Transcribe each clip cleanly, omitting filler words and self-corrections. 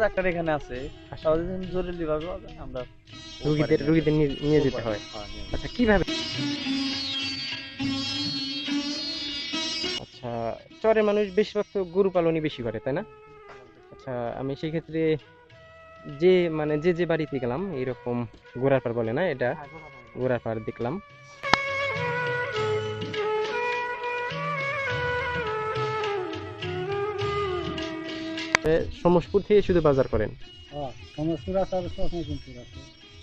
Doctor এখানে আছে, জরুরি ভাবে আমরা রুগীদের নিয়ে যেতে হয়। আচ্ছা কিভাবে? আচ্ছা, চরের মানুষ বেশিরভাগ তো গরু পালনই বেশি করে, তাই না? আচ্ছা, আমি সেই ক্ষেত্রে যে বাড়িতে গেলাম এরকম ঘোড়ার পাড় বলে না এটা, ঘোড়ার পাড় দেখলাম। সমসপুর থেকে শুধু বাজার করেন?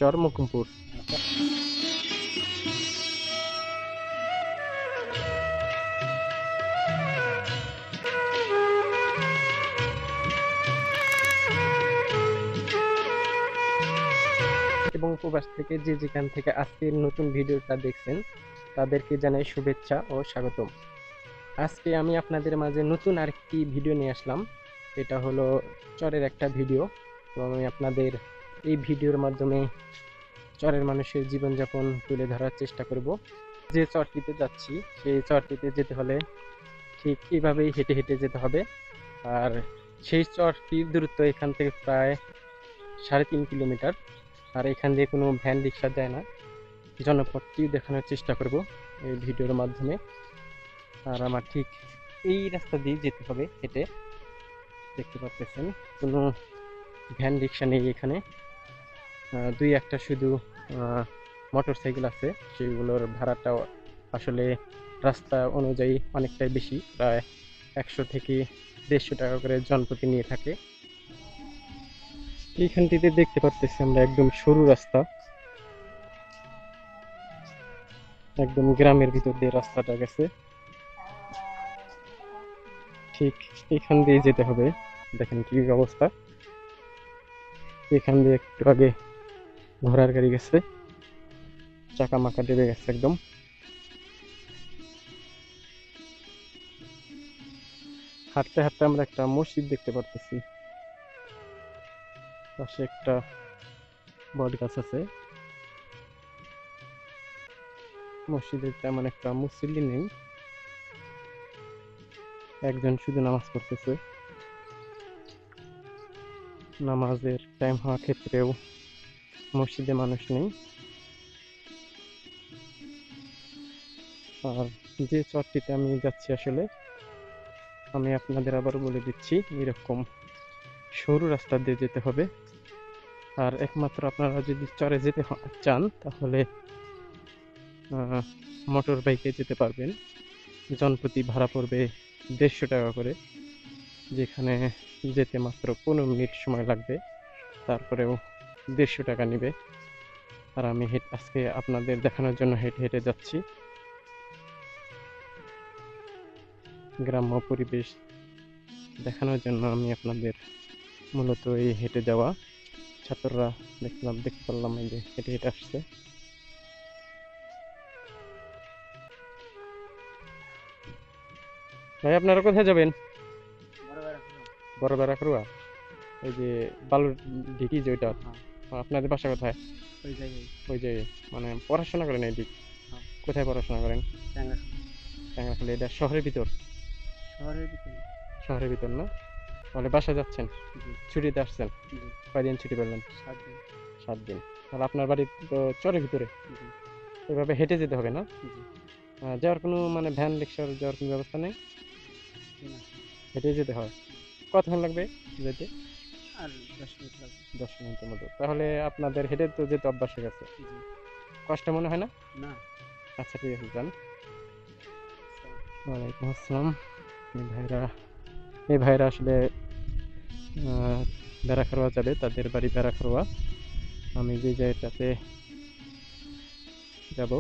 চর মুকুমপুর। এবং প্রবাস থেকে যে যেখান থেকে আজকের নতুন ভিডিওটা দেখছেন তাদেরকে জানাই শুভেচ্ছা ও স্বাগতম। আজকে আমি আপনাদের মাঝে নতুন আরেকটি ভিডিও নিয়ে আসলাম। এটা হলো চরের একটা ভিডিও। তো আমি আপনাদের এই ভিডিওর মাধ্যমে চরের মানুষের জীবনযাপন তুলে ধরার চেষ্টা করব। যে চরটিতে যাচ্ছি সেই চরটিতে যেতে হলে ঠিক এইভাবেই হেঁটে হেঁটে যেতে হবে। আর সেই চরটির দূরত্ব এখান থেকে প্রায় 3.5 কিলোমিটার। আর এখান দিয়ে কোনো ভ্যান রিক্সা যায় না। জনপথটি দেখানোর চেষ্টা করব এই ভিডিওর মাধ্যমে। আর আমার ঠিক এই রাস্তা দিয়ে যেতে হবে হেঁটে। দেখতে পাচ্ছেন কোনো ভ্যান রিক্সা নেই এখানে। দুই একটা শুধু মোটর সাইকেল আছে, সেগুলোর ভাড়াটাও আসলে রাস্তা অনুযায়ী অনেকটাই বেশি, প্রায় 100 থেকে 150 টাকা করে জনপ্রতি নিয়ে থাকে। এইখানটিতে দেখতে পাচ্ছি আমরা একদম সরু রাস্তা, একদম গ্রামের ভিতর দিয়ে রাস্তাটা গেছে। ঠিক এখান দিয়ে যেতে হবে। দেখেন কি অবস্থা। এখান দিয়ে একটু আগে ঘোড়ার গাড়ি গেছে, চাকা মাকা ডেবে গেছে একদম। হাঁটতে হাঁটতে আমরা একটা মসজিদ দেখতে পারতেছি, পাশে একটা বট গাছ আছে। মসজিদের তেমন একটা মুসল্লি নেই, একজন শুধু নামাজ পড়তেছে। নামাজের টাইম হওয়া ক্ষেত্রেও মসজিদে মানুষ নেই। আর যে চরটিতে আমি যাচ্ছি আসলে আমি আপনাদের আবার বলে দিচ্ছি, এরকম সরু রাস্তা দিয়ে যেতে হবে। আর একমাত্র আপনারা যদি চরে যেতে চান তাহলে মোটর বাইকে যেতে পারবেন। জনপ্রতি ভাড়া পড়বে 150 টাকা করে, যেখানে যেতে মাত্র 15 মিনিট সময় লাগবে, তারপরেও 150 টাকা নেবে। আর আমি আজকে আপনাদের দেখানোর জন্য হেঁটে হেঁটে যাচ্ছি। গ্রাম্য পরিবেশ দেখানোর জন্য আমি আপনাদের মূলত এই হেঁটে যাওয়া। ছাত্ররা দেখতে পারলাম এই যে হেঁটে হেঁটে আসছে। ভাই আপনারা কোথায় যাবেন? বড় বেড়া করুয়া, ওই যে বালুর ঢিকি যে ওইটা। আপনাদের বাসা কোথায়? ওই জায়গায় মানে পড়াশোনা করেন এই দিক? কোথায় পড়াশোনা করেন? টাঙ্গাখালী। এটা শহরের ভিতর? শহরের ভিতর না? তাহলে বাসা যাচ্ছেন, ছুটিতে আসছেন? কয়দিন ছুটি পেলেন? 7 দিন। তাহলে আপনার বাড়ি তো চরের ভিতরে, এভাবে হেঁটে যেতে হবে না? যাওয়ার কোনো মানে ভ্যান রিক্সার যাওয়ার কোনো ব্যবস্থা নেই? হেঁটে যেতে হয়। কতক্ষণ লাগবে যেতে? 10 মিনিটের মতো। তাহলে আপনাদের হেঁটে তো যেতে অভ্যাস হয়ে গেছে, কষ্ট মনে হয় না? আচ্ছা ঠিক আছে, যান। ওয়ালাইকুম আসসালাম। এই ভাইরা আসলে বেড়াখারোয়া যাবে, তাদের বাড়ি বেড়াখারোয়া। আমি যে জায়গাটাতে যাব,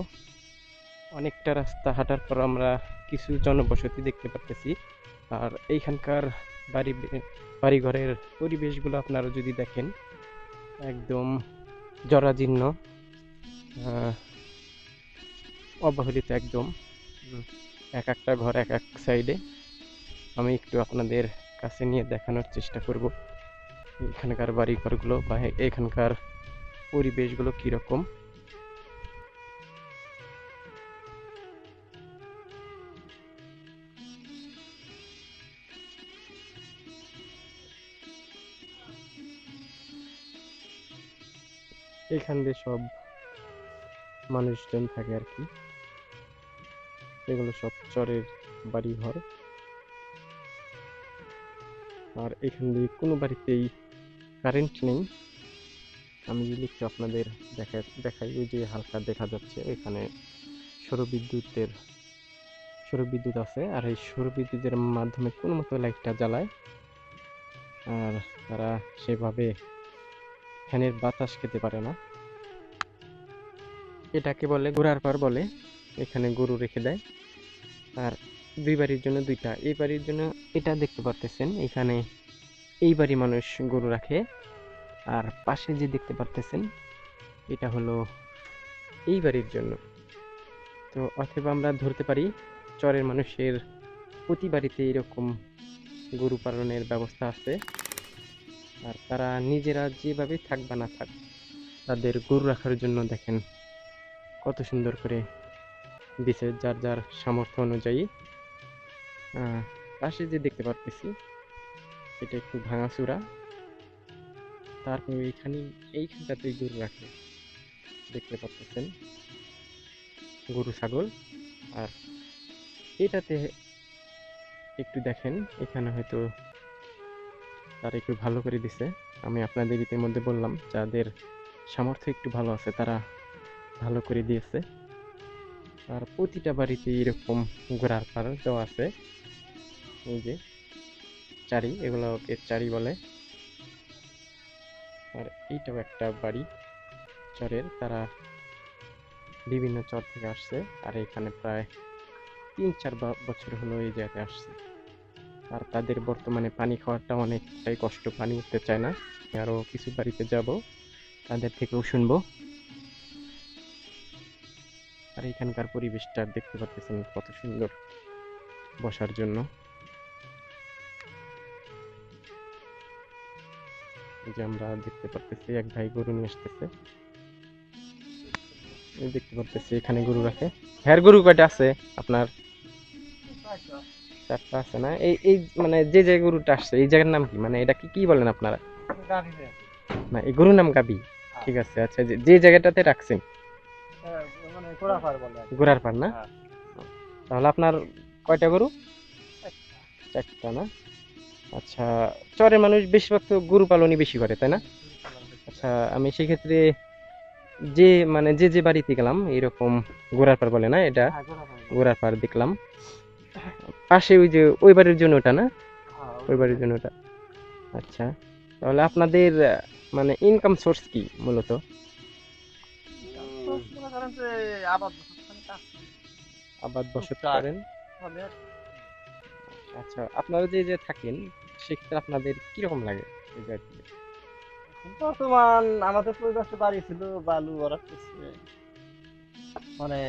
অনেকটা রাস্তা হাঁটার পর আমরা কিছু জনবসতি দেখতে পাচ্ছি। আর এইখানকার বাড়িঘরের পরিবেশগুলো আপনারা যদি দেখেন, একদম জরাজীর্ণ, অবহেলিত একদম। এক একটা ঘর এক এক সাইডে। আমি একটু আপনাদের কাছে নিয়ে দেখানোর চেষ্টা করব এখানকার বাড়িঘরগুলো বা এখানকার পরিবেশগুলো কীরকম। এখান দিয়ে সব মানুষজন থাকে আর কি। এগুলো সব চরের বাড়ি ঘর। আর এখান দিয়ে কোনো বাড়িতেই কারেন্ট নেই। আমি যদি একটু আপনাদের দেখাই, ওই যে হালকা দেখা যাচ্ছে এখানে সৌরবিদ্যুৎ আছে, আর এই সৌরবিদ্যুতের মাধ্যমে কোনো মতো লাইটটা জ্বালায়। আর তারা সেভাবে ফ্যানের বাতাস খেতে পারে না। এটাকে বলে ঘোড়ার পাড় বলে। এখানে গরু রেখে দেয়। আর দুই বাড়ির জন্য দুইটা, এই বাড়ির জন্য এটা দেখতে পারতেছেন, এখানে এই বাড়ি মানুষ গরু রাখে। আর পাশে যে দেখতে পারতেছেন এটা হলো এই বাড়ির জন্য। তো অথবা আমরা ধরতে পারি চরের মানুষের প্রতি বাড়িতে এরকম গরু পালনের ব্যবস্থা আছে। আর তারা নিজেরা যেভাবে থাক বা না থাক, তাদের গরু রাখার জন্য দেখেন কত সুন্দর করে দিছে, যার যার সামর্থ্য অনুযায়ী। পাশে যে দেখতে পারতেছি এটা একটু ভাঙাচোরা, তারপর এইখানটাতেই গরু রাখে দেখতে পাচ্ছেন, গরু ছাগল। আর এটাতে একটু দেখেন, এখানে হয়তো তারা একটু ভালো করে দিছে। আমি আপনাদের ইতিমধ্যে বললাম যাদের সামর্থ্য একটু ভালো আছে তারা ভালো করে দিয়েছে। আর প্রতিটা বাড়িতে এরকম ঘোড়ার পাড় দেওয়া আছে। এই যে চারি, এগুলোকে চারি বলে। আর এইটাও একটা বাড়ি চরের, তারা বিভিন্ন চর থেকে আসছে। আর এখানে প্রায় 3-4 বছর হলো এই জায়গাতে আসছে। আর তাদের বর্তমানে পানি খাওয়াটা অনেকটাই কষ্ট, পানি উঠতে চায় না। আরো কিছু বাড়িতে যাব, তাদের থেকেও শুনবো। আর এখানকার পরিবেশটা দেখতে পাচ্ছেন কত সুন্দর বসার জন্য। এই যে আমরা দেখতে পাচ্ছি এক ভাই গরু নিয়ে আসতেছে। দেখতে পাচ্ছি এখানে গরু রাখে। হ্যাঁ, গরু কয়টা আছে আপনার? 4টা আছে না? এই এই মানে যে গরুটা আসছে এই জায়গার নাম কি, মানে এটা কি কি বলেন আপনারা? না, এই গরুর নাম গাবি। ঠিক আছে। আচ্ছা, যে জায়গাটাতে রাখছেন মানে ঘোড়াপাড় বলে ঘোড়ার পাড় না? তাহলে আপনার কয়টা গরু? 4টা না? আচ্ছা, চরের মানুষ বেশিরভাগ তো গরু পালনই বেশি করে, তাই না? আচ্ছা, আমি সেক্ষেত্রে যে বাড়িতে গেলাম এরকম ঘোড়ার পাড় বলে না এটা, ঘোড়ার পাড় দেখলাম। পাশে ওই যে ওই বাড়ির জন্য ওটা না? ওই বাড়ির জন্য ওটা। আচ্ছা, তাহলে আপনাদের মানে ইনকাম সোর্স কি মূলত? আবাদ বসত করেন। আচ্ছা, আপনারা যে থাকেন সেক্ষেত্রে আপনাদের কিরকম লাগে এই জায়গাতে? বর্তমান আমাদের পরিবেশে বাড়ি ছিল, বালু ওরা করছে, মানে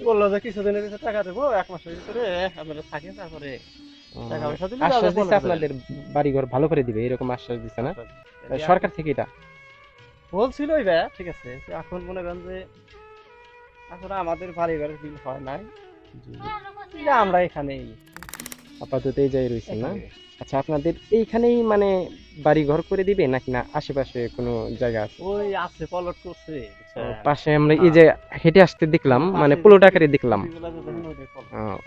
বললো যে কিছুদিনের ভিতরে টাকা দেবো, 1 মাসের ভিতরে আপনারা থাকেন, তারপরে টাকা পয়সা দিলে আশ্বাস দিচ্ছে আপনাদের বাড়িঘর ভালো করে দিবে, এরকম আশ্বাস দিচ্ছে না সরকার থেকে? এটা বলছিল ওই ভাইয়া, ঠিক আছে। এখন মনে করেন যে আসলে আমাদের বাড়ি ঘরের বিল হয় নাই, আমরা এখানেই আপাতত এই জায়গায় রয়েছে না? আচ্ছা, আপনাদের এইখানেই মানে বাড়ি ঘর করে দিবে নাকি না আশেপাশে কোনো জায়গা আছে? ওই আছে, পলট করছে পাশে আমরা এই যে হেঁটে আসতে দেখলাম, মানে প্লট আকারে দেখলাম।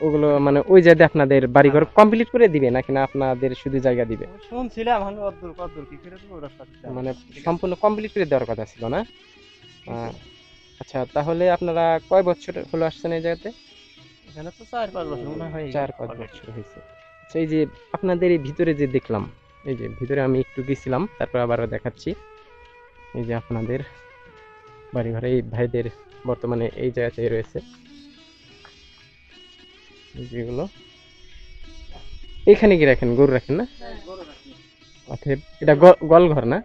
ওগুলো মানে ওই জায়গায় আপনাদের বাড়ি ঘর কমপ্লিট করে দিবে নাকি না আপনাদের শুধু জায়গা দিবে? শুনছিলাম আমি কদ্দূর কি করে দেবো, মানে সম্পূর্ণ কমপ্লিট করে দেওয়ার কথা ছিল না? আচ্ছা, তাহলে আপনারা কয় বছর হলো আসছেন এই জায়গাতে? এখানে তো 4-5 বছর মনে হয়, 4-5 বছর হয়েছে। আচ্ছা, এই যে আপনাদের এই ভিতরে যে দেখলাম, এই যে ভিতরে আমি একটু গেছিলাম, তারপর আবারও দেখাচ্ছি। এই যে আপনাদের বাড়ি ঘরে এই ভাইদের বর্তমানে এই জায়গাতে রয়েছে যেগুলো। এখানে কি রাখেন, গরু রাখেন না? অতএব এটা গোয়ালঘর না?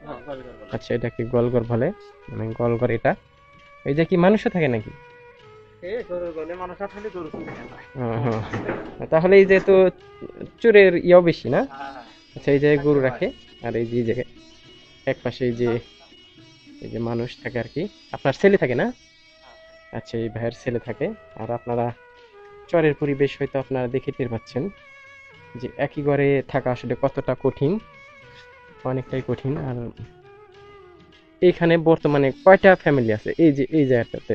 আচ্ছা, এটা কি গোয়ালঘর বলে, মানে গোয়ালঘর এটা। এই যে কি মানুষও থাকে নাকি? তাহলে এই যে তো চোরের ইয়াও বেশি না? আচ্ছা, এই জায়গায় গরু রাখে। আর এই যে জায়গায় এক পাশে এই যে মানুষ থাকে আর কি। আপনার ছেলে থাকে না? আচ্ছা, এই ভাইয়ের ছেলে থাকে। আর আপনারা চরের পরিবেশ হয়তো আপনারা দেখে টের পাচ্ছেন যে একই ঘরে থাকা আসলে কতটা কঠিন, অনেকটাই কঠিন। আর এইখানে বর্তমানে কয়টা ফ্যামিলি আছে এই যে এই জায়গাটাতে?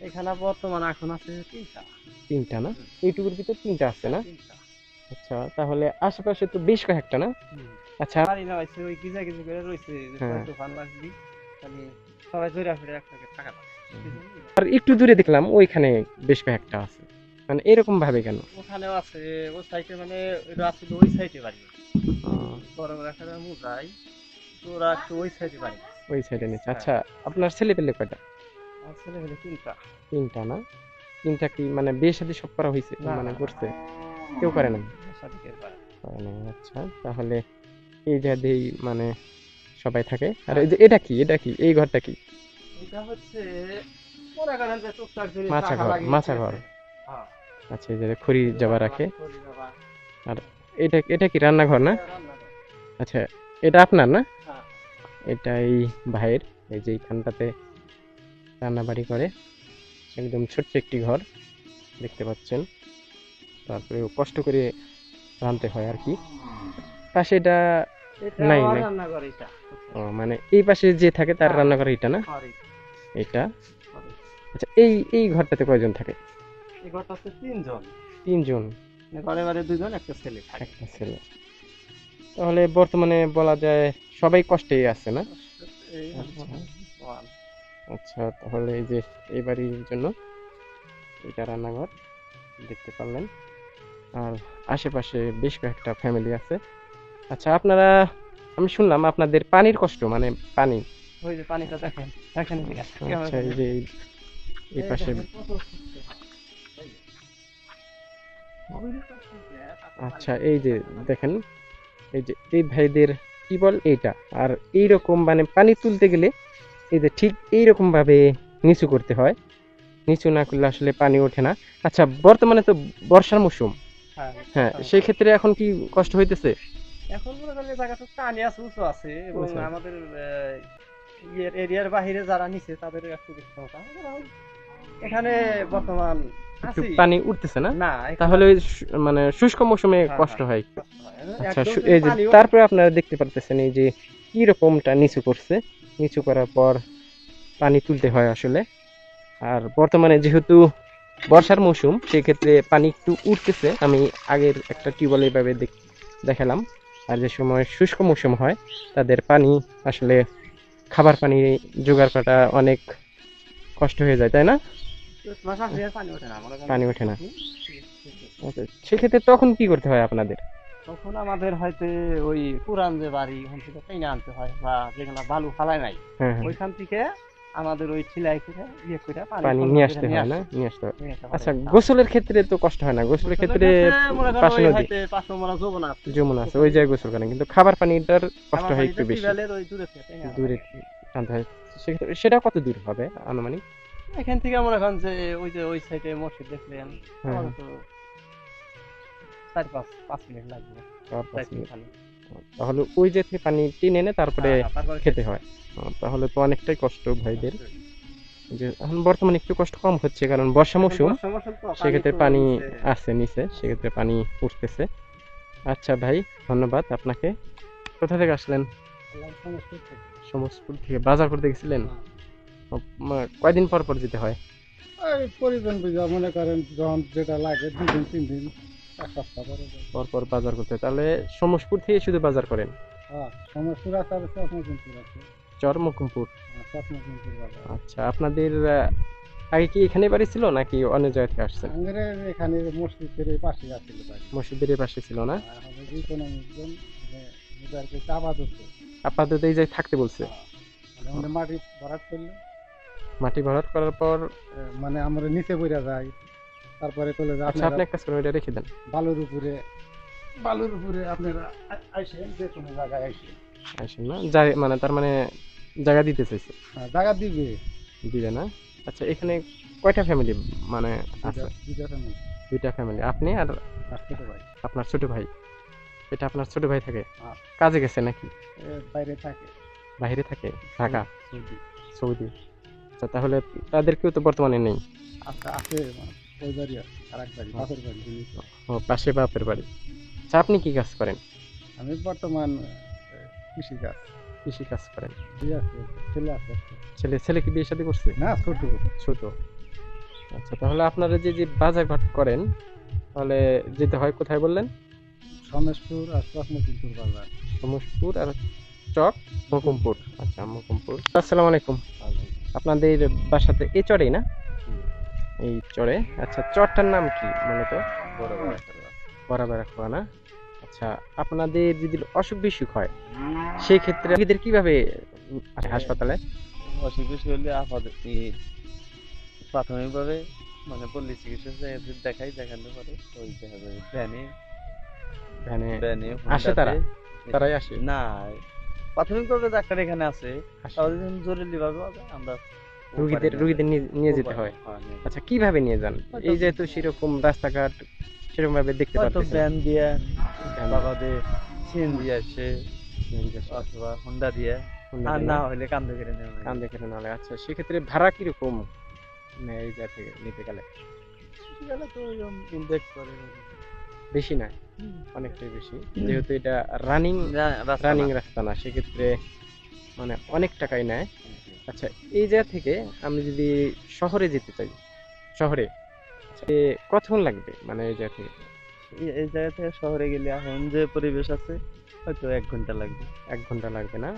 এখানে বর্তমান এখন আছে তিনটা। তিনটা না? এইটুকুর ভিতর তিনটা আছে না? তিনটা। আচ্ছা, তাহলে আশেপাশে তো বেশ কয়েকটা না? আচ্ছা। বাড়ি না হয়েছে ওই গিজা গিজি করে রয়েছে যে হ্যাঁ। তুফান লাগবি খালি সবাই জোরে ফিরে একটাকে টাকা পায়। আর একটু দূরে দেখলাম ওইখানে বেশ কয়েকটা আছে, মানে এরকম ভাবে কেন? ওখানেও আছে ওই সাইডে মানে এটা আছে ওই সাইডে বাড়ি আহ, বড় বড় একটা মুজাই তো ওরা একটু ওই সাইডে বাড়ি। ওই সাইডে নিচ্ছে। হ্যাঁ। আচ্ছা, আপনার ছেলে পেলে কয়টা? আমার ছেলে মেয়ে তিনটা। তিনটা না? তিনটা কি মানে বিয়ে শাদী সব করা হয়েছে, না, মানে না, করছে? কেউ করে না? সাথে কেউ পারে না। করে নাই। আচ্ছা, তাহলে এই জায়গাতেই মানে সবাই থাকে। আর এই যে এটা কি, এটা কি, এই ঘরটা কি? এটা হচ্ছে মনে করেন যে টুকটাক জিনিস মাছা রাখা ঘর, লাগিয়ে মাছা ঘর। দিয়েছে। হ্যাঁ। আচ্ছা, এই যে খড়ি জবা রাখে। করি বাবা। আর এটা এটা কি রান্নাঘর না? এটা রান্নাঘর। আচ্ছা, এটা আপনার না? হ্যাঁ। এটা এই ভাইয়ের, এই যে এইখানটাতে রান্না বাড়ি করে। একদম ছোট্ট একটি ঘর দেখতে পাচ্ছেন। তারপরে কষ্ট করে রাঁধতে হয় আর কি। পাশে এটা এটা নাই আমার নাই। রান্নাঘর এটা। ও, মানে এই পাশে যে থাকে তার হ্যাঁ। রান্নাঘর এটা না? ঘর এটা। এটা। ঘর এটা। আচ্ছা, এই এই ঘরটাতে কয়জন থাকে? এই ঘরটা হচ্ছে তিনজন। তিনজন। মানে ঘরে ঘরে দুজন একটা ছেলে থাকে। একটা ছেলে। তাহলে বর্তমানে বলা যায় সবাই কষ্টেই আছে না? এই আচ্ছা। one. আচ্ছা, তাহলে এই যে এই বাড়ির জন্য এটা রান্নাঘর দেখতে পারলেন। আর আশেপাশে বেশ কয়েকটা ফ্যামিলি আছে। আচ্ছা, আপনারা, আমি শুনলাম আপনাদের পানির কষ্ট, মানে পানি। ওই যে পানিটা দেখেন দেখেন এদিকে। আচ্ছা, এই যে এই পাশে। আচ্ছা, এই যে দেখেন, এই যে এই ভাইদের টিউবওয়েল এইটা, আর এইরকম মানে পানি তুলতে গেলে এই যে ঠিক এইরকম ভাবে নিচু করতে হয়, নিচু না করলে আসলে পানি ওঠে না। আচ্ছা, বর্তমানে তো বর্ষার মৌসুম, হ্যাঁ, সেই ক্ষেত্রে এখন কি কষ্ট হইতেছে? এখন মনে করেন এই জায়গাটা পানি আছে উঁচু আছে এবং উঁচু। আমাদের ইয়ের এরিয়ার বাইরে যারা নিচে তাদের একটু বেশি সমস্যা কারণ এখানে বর্তমান একটু আছি পানি উঠতেছে না? না এখানে তাহলে ওই মানে শুষ্ক মৌসুমে হ্যাঁ, কষ্ট হ্যাঁ, হয়। কষ্ট হয়। আচ্ছা, একদম এই যে পানি তারপরে আপনারা দেখতে পারতেছেন এই যে কি রকমটা নিচু করছে, নিচু করার পর পানি তুলতে হয় আসলে। আর বর্তমানে যেহেতু বর্ষার মৌসুম, সেক্ষেত্রে পানি একটু উঠতেছে। আমি আগের একটা টিউবওয়েল এইভাবে দেখালাম। আর যে সময় শুষ্ক মৌসুম হয় তাদের পানি আসলে খাবার পানি জোগাড় করাটা অনেক কষ্ট হয়ে যায়, তাই না? মাস আসলে আর পানি ওঠে না মনে করেন পানি ওঠে না। আচ্ছা, সেক্ষেত্রে তখন কি করতে হয় আপনাদের? তখন আমাদের হয়তো ওই পুরান যে বাড়ি ওখান থেকে টেনে আনতে হয় বা যেখানে বালু ফালায় নাই হ্যাঁ, হ্যাঁ, ওইখান থেকে আমাদের ওই ছিলাই করে ইয়ে করে পানি সরবরাহ নিয়ে করে আসতে হয় না? নিয়ে আসতে হয়। নিয়ে আসতে আচ্ছা, পারে। গোসলের ক্ষেত্রে তো কষ্ট হয় না? গোসলের ক্ষেত্রে মনে করেন পাশে ওই নদী, হয়তো 500 মণা যৌবনা আছে। যমুনা আছে, ওই জায়গায় গোসল করেন, কিন্তু খাবার পানিটার কষ্ট আমার হয় একটু বাড়িতে বেশি। টিউবওয়েলের ওই দূরে থেকে টেনে আনা দূরে লাগে। টানতে হয়। সেক্ষেত্রে সেটা কত দূর হবে আনুমানিক? এখান থেকে মনে করেন যে ওই যে ওই সাইডে মসজিদ দেখলেন হ্যাঁ, আমার তো 4-5 মিনিট লাগবে। 4-5 মিনিট। খালি। তাহলে ওই যে থেকে পানি টেনে এনে তারপরে তারপরে খেতে হয়। তাহলে তো অনেকটাই কষ্ট ভাইদের। যে এখন বর্তমানে একটু কষ্ট কম হচ্ছে কারণ বর্ষা মৌসুম, সেক্ষেত্রে পানি আছে নিচে, সেক্ষেত্রে পানি উঠতেছে। আচ্ছা ভাই, ধন্যবাদ আপনাকে। কোথা থেকে আসলেন? সমস্পুর থেকে। বাজার করতে গেছিলেন? কয়দিন পর পর যেতে হয়? পরিজন বুঝা মনে করেন যখন যেটা লাগে 2 দিন 3 দিন 1 সপ্তাহ পরে যায়। পর পর বাজার করতে হয়। তাহলে সমসপুর থেকে শুধু বাজার করেন? সমস্যা আছে চটমকিনপুর আছে। চরমুকুমপুর। চটমকিনপুর বাজার। আচ্ছা, আপনাদের আগে কি এখানে বাড়ি ছিল নাকি অন্য জায়গা থেকে আসছেন? আমাদের এখানে মসজিদের এই পাশে আছে বাড়ি। মসজিদের এই পাশে ছিল না? হবে যে কোনো মুসলিম এদেরকে চাপা দিচ্ছে। আপাতত এই জায়গায় থাকতে বলছে। মানে মাটি ভরাট করলে মাটি ভরাট করার পর মানে আমরা নিচে পড়ে যাই তারপরে চলে যায় আচ্ছা, আপনি এক কাজ করেন, এটা রেখে দেন। বালুর উপরে আপনারা আইসেন যে কোনো জায়গায় আইসেন আসেন না মানে তার মানে জায়গা দিতে চাইছে? জায়গা দিবে দিবে না? আচ্ছা, এখানে কয়টা ফ্যামিলি মানে আছে? দুইটা দুইটা ফ্যামিলি ফ্যামিলি, আপনি আর ছোট ভাই আপনার ছোট ভাই। এটা আপনার ছোট ভাই থাকে? হ্যাঁ। কাজে গেছে নাকি? বাইরে থাকে বাইরে থাকে? ঢাকা? সৌদি। সৌদি? আচ্ছা, তাহলে তাদেরকেও তো বর্তমানে নেই? আচ্ছা আছে ওই বাড়ি আর এক বাড়ি বাপের বাড়ি ও, পাশে বাপের বাড়ি। আচ্ছা, আপনি কি কাজ করেন? আমি বর্তমান কৃষিকাজ। কৃষি কাজ করেন? ঠিক আছে, ছেলে আছে একটা। ছেলে কি বিয়ে শাদী করছে? না, ছোট। ছোট। আচ্ছা, তাহলে আপনারা যে বাজার ঘাট করেন, তাহলে যেতে হয় কোথায় বললেন? সমেশপুর আর চকমকিপুর বাজার। সমসপুর আর চক মকুমপুর। আচ্ছা, মকুমপুর। আসসালামু আলাইকুম। আপনাদের বাসাতে এই চরেই না? এই চরে। আচ্ছা, চরটার নাম কি মূলত? বরাবর খাওয়া না? আচ্ছা, আপনাদের যদি অসুখ বিসুখ হয় সেই ক্ষেত্রে রোগীদের কিভাবে আসে হাসপাতালে? অসুখ বিসুখ হলে প্রাথমিকভাবে মানে পল্লী চিকিৎসক দেখানোর পরে ওই দেখা যাবে ভ্যানে ভ্যানে আসে তারা? তারাই আসে? না, প্রাথমিকভাবে ডাক্তার এখানে আছে। আসে। তাহলে যখন জরুরি ভাবে হবে আমরা রোগীদের নিয়ে যেতে হয়। আচ্ছা, কিভাবে নিয়ে যান? হয়তো- এই যেহেতু সেরকম রাস্তাঘাট সেরকম ভাবে দেখতে হয়তো পাচ্ছেন। ভ্যান দিয়ে ভ্যান বাবাদে সিএনজি আসে অথবা হোন্ডা দিয়ে, আর না হলে কান্দে করে নেওয়া হয়। কান দেখে নাহলে। আচ্ছা, সেক্ষেত্রে ভাড়া কিরকম নেয় এই জায়গা থেকে নিতে গেলে? গেলে তো ওইরকম ইনভেস্ট করে বেশি না? অনেকটাই বেশি, যেহেতু এটা রানিং রাস্তা রাস্তা না, সেক্ষেত্রে মানে অনেক টাকাই নেয়। আচ্ছা, এই জায়গা থেকে আমি যদি শহরে যেতে চাই, শহরে এ কতক্ষণ লাগবে মানে এই জায়গা থেকে? এই জায়গা থেকে শহরে গেলে এখন যে পরিবেশ আছে হয়তো 1 ঘন্টা লাগবে। 1 ঘন্টা লাগবে না?